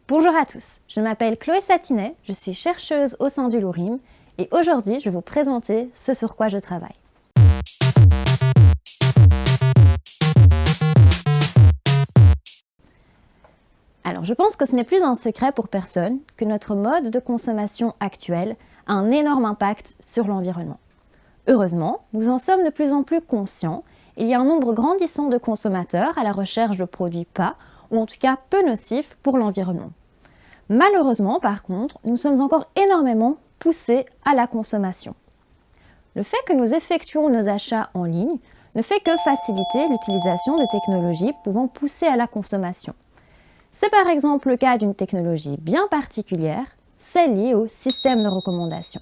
Bonjour à tous, je m'appelle Chloé Satinet, je suis chercheuse au sein du Lourim et aujourd'hui je vais vous présenter ce sur quoi je travaille. Alors je pense que ce n'est plus un secret pour personne que notre mode de consommation actuel a un énorme impact sur l'environnement. Heureusement, nous en sommes de plus en plus conscients. Il y a un nombre grandissant de consommateurs à la recherche de produits pas, ou en tout cas peu nocifs pour l'environnement. Malheureusement, par contre, nous sommes encore énormément poussés à la consommation. Le fait que nous effectuons nos achats en ligne ne fait que faciliter l'utilisation de technologies pouvant pousser à la consommation. C'est par exemple le cas d'une technologie bien particulière, celle liée au système de recommandation.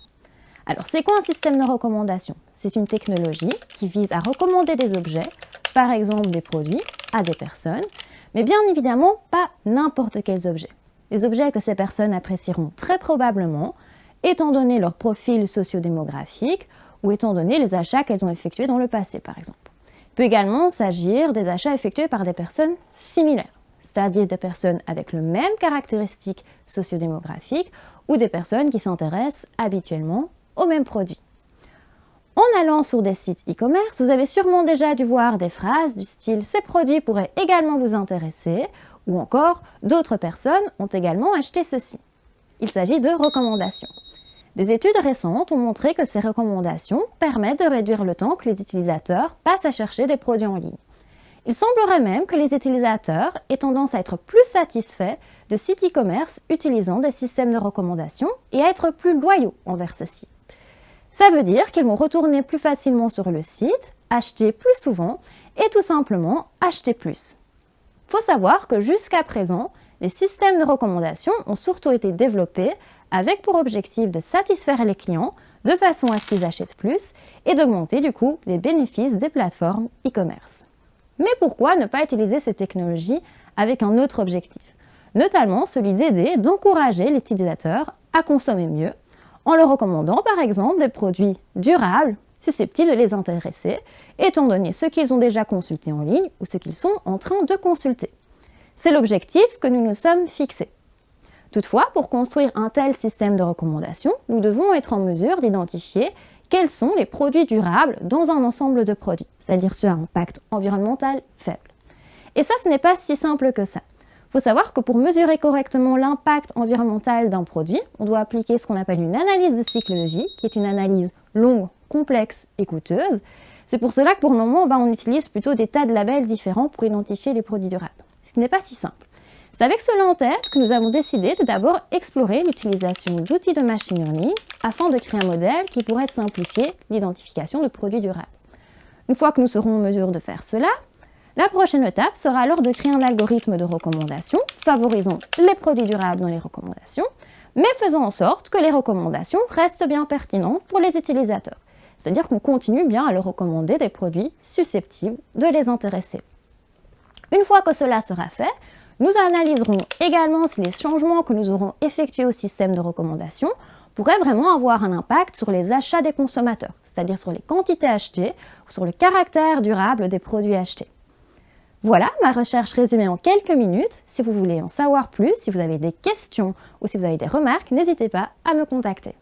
Alors, c'est quoi un système de recommandation? C'est une technologie qui vise à recommander des objets, par exemple des produits, à des personnes, mais bien évidemment pas n'importe quels objets. Les objets que ces personnes apprécieront très probablement, étant donné leur profil sociodémographique ou étant donné les achats qu'elles ont effectués dans le passé, par exemple. Il peut également s'agir des achats effectués par des personnes similaires, c'est-à-dire des personnes avec le même caractéristique sociodémographique ou des personnes qui s'intéressent habituellement aux mêmes produits. En allant sur des sites e-commerce, vous avez sûrement déjà dû voir des phrases du style « ces produits pourraient également vous intéresser » ou encore « d'autres personnes ont également acheté ceci ». Il s'agit de recommandations. Des études récentes ont montré que ces recommandations permettent de réduire le temps que les utilisateurs passent à chercher des produits en ligne. Il semblerait même que les utilisateurs aient tendance à être plus satisfaits de sites e-commerce utilisant des systèmes de recommandation et à être plus loyaux envers ceux-ci. Ça veut dire qu'ils vont retourner plus facilement sur le site, acheter plus souvent et tout simplement acheter plus. Il faut savoir que jusqu'à présent, les systèmes de recommandation ont surtout été développés avec pour objectif de satisfaire les clients de façon à ce qu'ils achètent plus et d'augmenter du coup les bénéfices des plateformes e-commerce. Mais pourquoi ne pas utiliser ces technologies avec un autre objectif? Notamment celui d'aider, d'encourager l'utilisateur à consommer mieux, en leur recommandant par exemple des produits durables, susceptibles de les intéresser, étant donné ce qu'ils ont déjà consulté en ligne ou ce qu'ils sont en train de consulter. C'est l'objectif que nous nous sommes fixés. Toutefois, pour construire un tel système de recommandation, nous devons être en mesure d'identifier quels sont les produits durables dans un ensemble de produits, c'est-à-dire ceux à impact environnemental faible. Et ça, ce n'est pas si simple que ça. Il faut savoir que pour mesurer correctement l'impact environnemental d'un produit, on doit appliquer ce qu'on appelle une analyse de cycle de vie, qui est une analyse longue, complexe et coûteuse. C'est pour cela que pour le moment, on utilise plutôt des tas de labels différents pour identifier les produits durables, ce qui n'est pas si simple. C'est avec cela en tête que nous avons décidé de d'abord explorer l'utilisation d'outils de machine learning afin de créer un modèle qui pourrait simplifier l'identification de produits durables. Une fois que nous serons en mesure de faire cela, la prochaine étape sera alors de créer un algorithme de recommandation favorisant les produits durables dans les recommandations, mais faisant en sorte que les recommandations restent bien pertinentes pour les utilisateurs. C'est-à-dire qu'on continue bien à leur recommander des produits susceptibles de les intéresser. Une fois que cela sera fait, nous analyserons également si les changements que nous aurons effectués au système de recommandation pourraient vraiment avoir un impact sur les achats des consommateurs, c'est-à-dire sur les quantités achetées ou sur le caractère durable des produits achetés. Voilà ma recherche résumée en quelques minutes. Si vous voulez en savoir plus, si vous avez des questions ou si vous avez des remarques, n'hésitez pas à me contacter.